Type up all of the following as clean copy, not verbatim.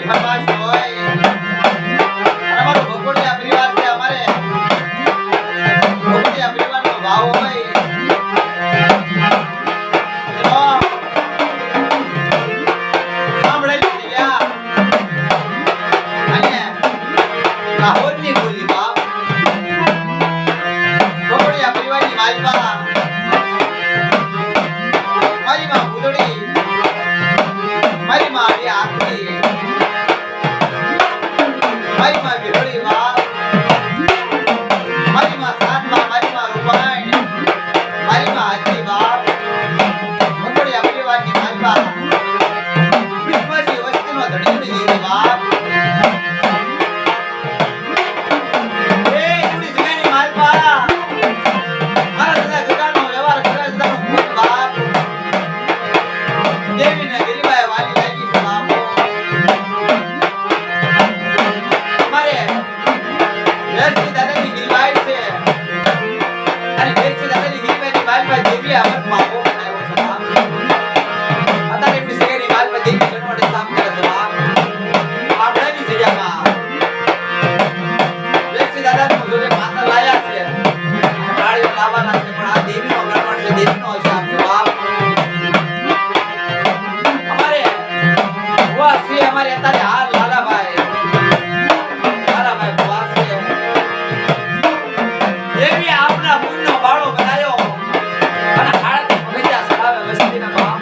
ફરમાશ હોય અમારો ભગોડિયા પરિવાર છે અમારે ભગોડિયા પરિવારનો ભાવ હોય લાહોરની બોલી બાપ ભગોડિયા પરિવારની માલપા મારી માં ભૂલડી મારી માં આડી આખરી મારી માં વિરળી બાપ મારી માં સાતમાં મારી માં રૂપાણ મારી માં હાથી બાપ ભગોડિયા પરિવારની માલપા વિશ્વાસી વસ્તીનો ધણી દીધી બાપ हमारे અત્યારે હાલ લાલાભાઈ બુઆ છે એવી આપના પુણ્યનો બાળો બનાયો અને હાડતી પગથિયા સડાવે વસ્તીના બાપ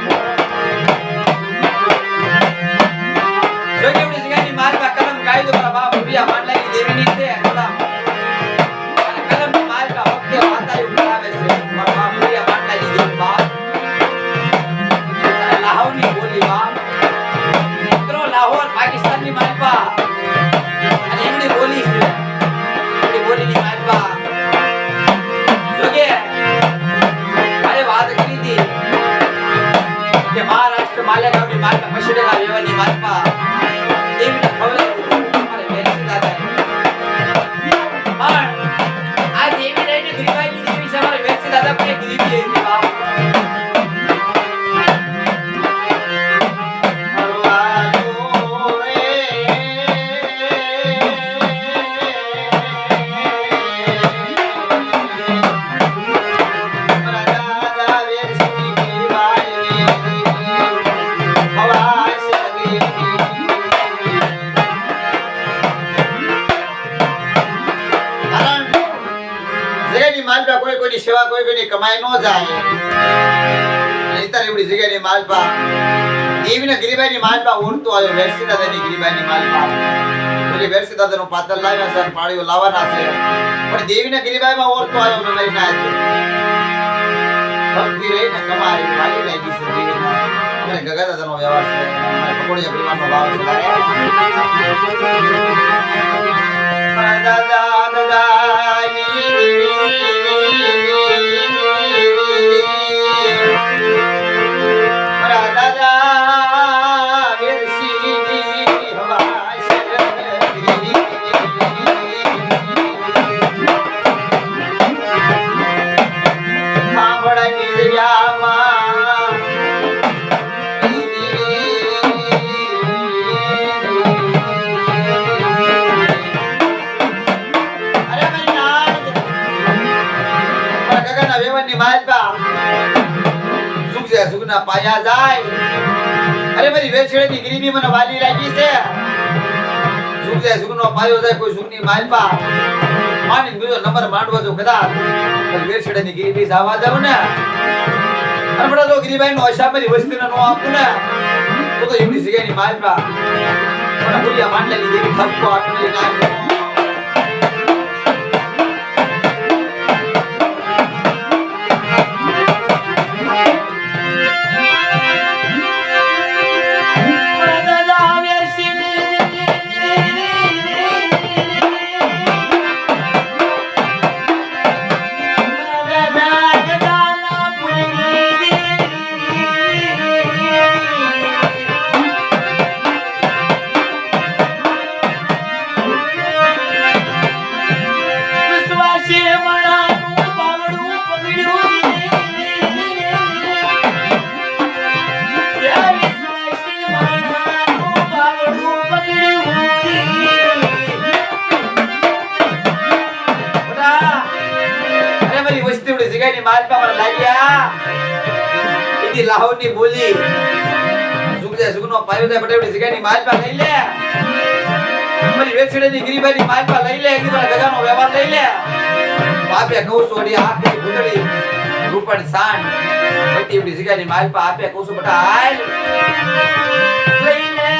જોગેવડી જગ્યાની માલમાં કલમ કાયદો મારા બાપ ભૂરિયા માંડલાની દેવીની છે કલમ અને કલમની માલમાં વખતે વાતાયું કરાવે છે મારા બાપ ભૂરિયા માંડલાની દેવી બાપ અને લાહોરની બોલી બાપ लाहौर पाकिस्तान ની માલપા અને એમની બોલી છે એમની બોલીની માલપા જોગે આએ વાત કરી હતી કે મહારાષ્ટ્ર માલેગાંવની માલપા મશીરેલા વેવાની માલપા દેવીને ખબર અમારે મેરસી દાદા પણ આ દેવી રહીને ગરીબાઈની દેવી છે અમારે મેરસી દાદા પણ ગરીબી હતી બાપ કોઈ કોઈની સેવા કોઈ કોઈની કમાઈ ન જાય નહીતર એવડી જગ્યાની માલપા દેવીના ગરીબાઈની માલપા ઓળતો આવ્યો વેરસી દાદાની ગરીબાઈની માલપા એટલે વેરસી દાદાનું પાતળ લાવ્યા છે અને પાળીઓ લાવવાના છે પણ દેવીના ગરીબાઈમાં ઓળતો આવ્યો મેં મારી ના ભક્તિ રહીને કમાઈ વાલી લાગી છે દેવીના અને ગગા દાદાનો વ્યવહાર છે અને ભગોડિયા પરિવારનો ભાવ છે દાદા દાદાની સુગના પાયા જાય અરે મારી વેચેડી ગરીબી મને વાલી લાગી છે સુગનો પાયો જાય કોઈ સુગની માલપા માની બીજો નંબર માંડવો તો કદાચ વેચેડીની ગરીબી જાવા જાવ ને અને બડા તો ગરીબાઈ નો હિસાબ મારી વસ્તીનો નો આપું ને તો એમની જગ્યાની માલપા મને ભૂરિયા માંડલાની દેવી થપકો આપી નાખો જગ્યાની માલપા મારા લાગ્યા એની લાહોરની બોલી સુગજે સુગનો પાયો જાય બટેવડી જગ્યાની માલપા લઈ લે મારી વેચડીની ગરીબાની માલપા લઈ લે એની મારા ગગાનો વ્યવહાર લઈ લે બાપે કૌસોડી આખરી ભૂતડી રૂપણ સાંડ બટેવડી જગ્યાની માલપા આપે કૌસો બટા હાલ લઈ લે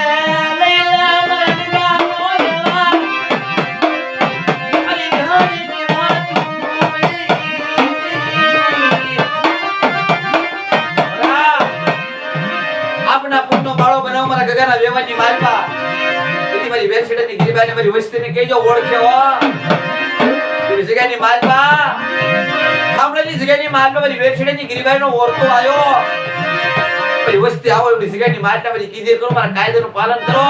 ગગાના વેવાની માલપા એની મારી વેચડીની ગરીબાને મારી વસ્તીને કહેજો ઓળખે હો એની જગ્યાની માલપા સાંભળેલી જગ્યાની માલપા મારી વેચડીની ગરીબાનો ઓળખો આયો મારી વસ્તી આવો એની જગ્યાની માલપા મારી કીધે કરો મારા કાયદાનું પાલન કરો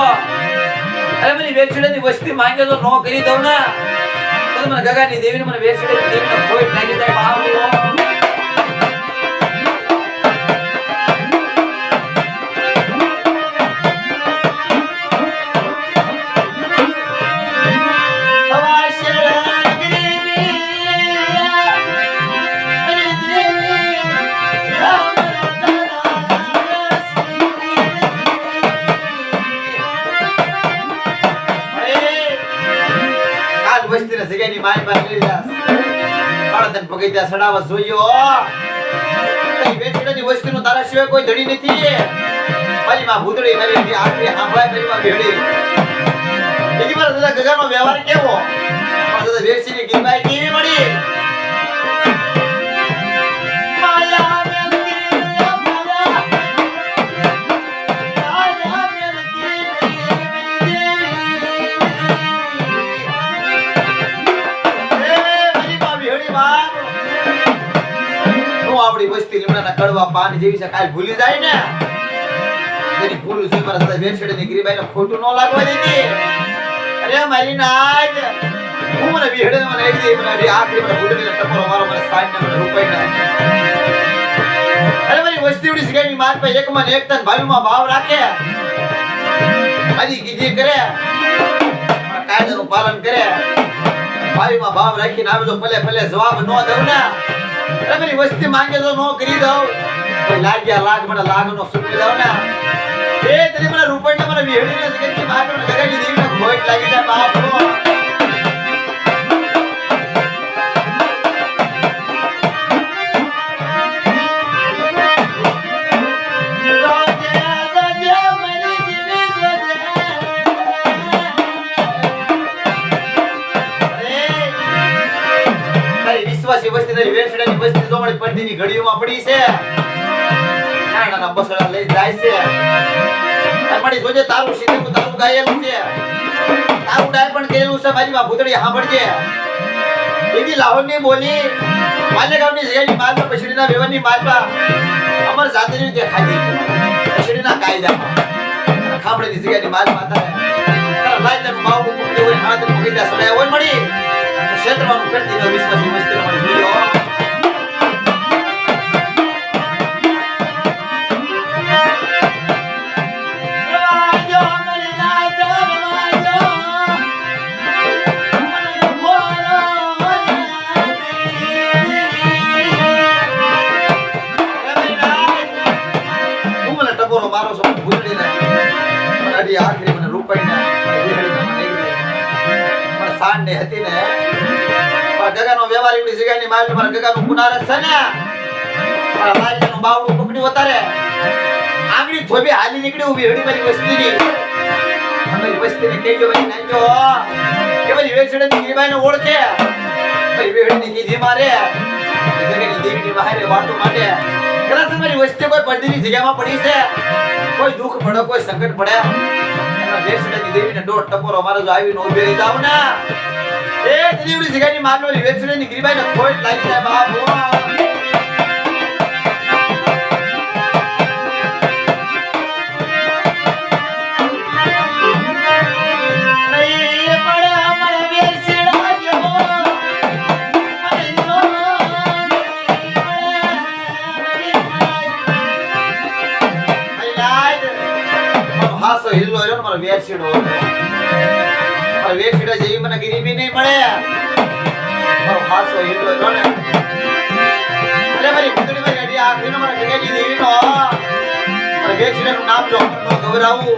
અરે મારી વેચડીની વસ્તી માંગે તો નો કરી દઉં ના તો મને ગગાની દેવીને મને વેચડીની દેવીને કોઈ લાગી જાય બાબુ જગ્યાની મારી પાસે લઈ જાસ પાડતન પગીતા સડાવા જોયો કઈ વેચડીની વસ્તુનો તારા સિવાય કોઈ ધણી નથી મારી માં ભૂતડી મારી આખરી સાંભળાય મારી માં ભેડી એની મારા દાદા ગગાનો વ્યવહાર કેવો મારા દાદા વેચડીની ગીરબાઈ કેવી મળી આપણી વસ્તી લીમડાના કડવા પાન જેવી છે કાલ ભૂલી જાય ને તેની ભૂલ જોઈ મારા દાદા વેચડીની ગરીબાઈને ખોટું ન લાગવા દીધી અરે મારી નાજ હું મને વિહડે મને એક દે મને આખરી મને ભૂલીને ટપરો મારો મને સાઈડ ને મને રૂપાઈ અરે મારી વસ્તી ઉડી જગ્યાની માર પર એક માં એક તન ભાઈમાં ભાવ રાખે મારી કીધી કરે મારા કાયદાનું પાલન કરે ભાઈમાં ભાવ રાખીને આવે તો ભલે ભલે જવાબ ન દઉં ને અરે મારી વસ્તી માંગે તો નો કરી દઉં કોઈ લાગ્યા લાગ મને લાગનો સુકી દઉં ને એ તને મને રૂપણને મને વિહડીને જગતની માર મને ગગાની દેવીને ખોટ લાગી જાય બાપો વસ્તી વેચડીની વસ્તી જોમણી પડદીની ઘડીઓમાં પડી છે નાના બસડા લઈ જાય છે અમારી જોજે તારું સીધું તારું ગાયેલું છે તારું ડાય પણ કરેલું છે મારી માં ભૂતડી સાંભળજે એની લાહોરની બોલી માલેગામની જગ્યાની માલપા પછડીના વેવનની માલપા અમર જાતિની રીતે ખાધી પછડીના કાયદામાં ખામડીની જગ્યાની માલપા હતા લાઈનનું માવું પકડી હોય હાથ પકડી દે સડાય હોય મળી ક્ષેત્રવાનું કરતી નો વિશ્વાસી મસ્તી મળી જોયો મારો સો ભૂલી ને મને આખરી મને રૂપાઈ ને સાંડ ને હતી ને ગગાનો વ્યવહાર એવડી જગ્યાની માલ મારા ગગાનું કુનારસ છે ને મારા માલનું બાવડું પકડ્યું ઉતારે આંગળી થોબી હાલી નીકળી ઉભી હડી મારી વસ્તીની મારી વસ્તીને કહેજો ભાઈ નાજો કે મારી વેચડીની ગીરબાઈને ઓળખે મારી વેચડીની કીધી મારે ગગાની દેવીની બહારે વાતો માટે કદાચ મારી વસ્તી કોઈ પડદીની જગ્યામાં પડી છે કોઈ દુઃખ પડે કોઈ સંકટ પડે વેચડીની દેવીને દોઢ ટપોરો મારો જો આવીને ઉભી રહી જાવ ને એ દેવીની જગ્યાની માનોરી વેચડીની ગીરબાઈને ખોટ લાગી જાય બાપ હિલ્લો રહ્યો ને મારો વેરસીડો મારો વેરસીડા જેવી મને ગરીબી નહીં મળે મારો હાસો હિલ્લો રહ્યો ને વેચીનું નામ જો નો ગવરાવું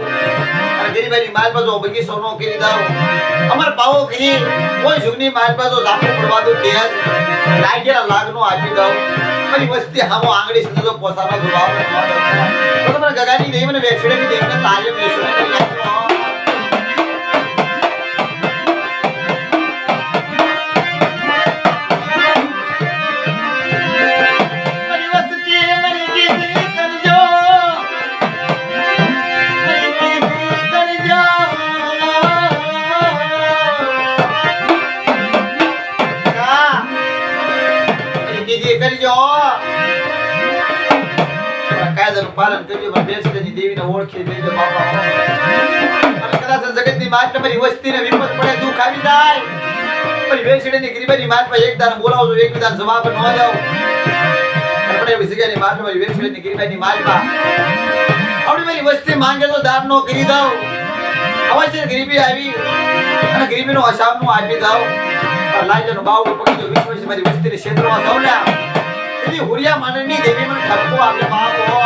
અને ગરીબાની માલપા જો બગીચો નો કરી દાવ અમર પાવો કરી કોઈ જુગની માલપા જો લાખો પડવા દો તેજ લાગેલા લાગનો આપી દઉં મારી વસ્તી હામો આંગળી સુધી જો પોસાનો જવાબ તો તમારા ગગાની દેવને વેચીની દેવને તાલીમ લેશો કાયદાનું પાલન કરજો પણ બેસની દેવીને ઓળખી દેજો બાપા અને કદાચ જગતની માત તમારી વસ્તીને વિપત પડે દુઃખ આવી જાય પણ બેસડીની ગરીબની માત પર એક દાન બોલાવજો એક દાન જવાબ ન જાવ આપણે એવી જગ્યાની માત પર બેસડીની ગરીબની માત પર આવડી મારી વસ્તી માંગે તો દાન નો કરી દઉં અવશ્ય ગરીબી આવી અને ગરીબીનો અશામનું આપી દઉં લાજનો બાવડો પકડી વિશ્વ મારી વસ્તીની ક્ષેત્રમાં જાવ ને એની હુરિયા માનની દેવી મને ઠપકો આપે બાપો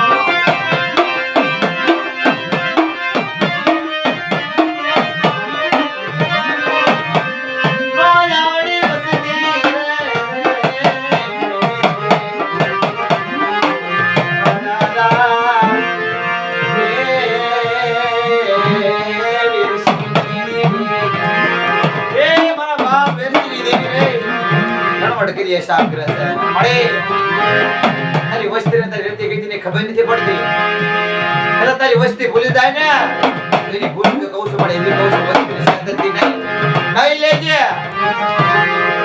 સાગ્રહ છે મળે તારી વસ્તીને તારી રેતી ગીતીને ખબર નથી પડતી એટલે તારી વસ્તી ભૂલી જાય ને એની ભૂલ તો કહું છું પણ એવી કહું છું વસ્તીને સંતતિ નહીં કઈ લેજે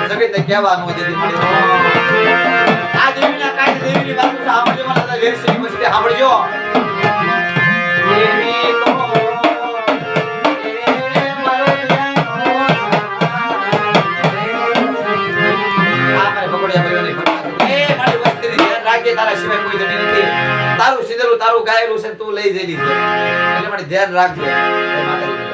જગતને કહેવાનું દીદી મળી આ દેવીના કાંઈ દેવીની વાત સાંભળજો મને વેરસીની વસ્તી સાંભળજો દેવી તો તારા સિવાય કોઈ જણી નથી તારું સીધેલું તારું ગાયેલું છે તું લઈ જઈ છે એટલે મને ધ્યાન રાખજે માતાજી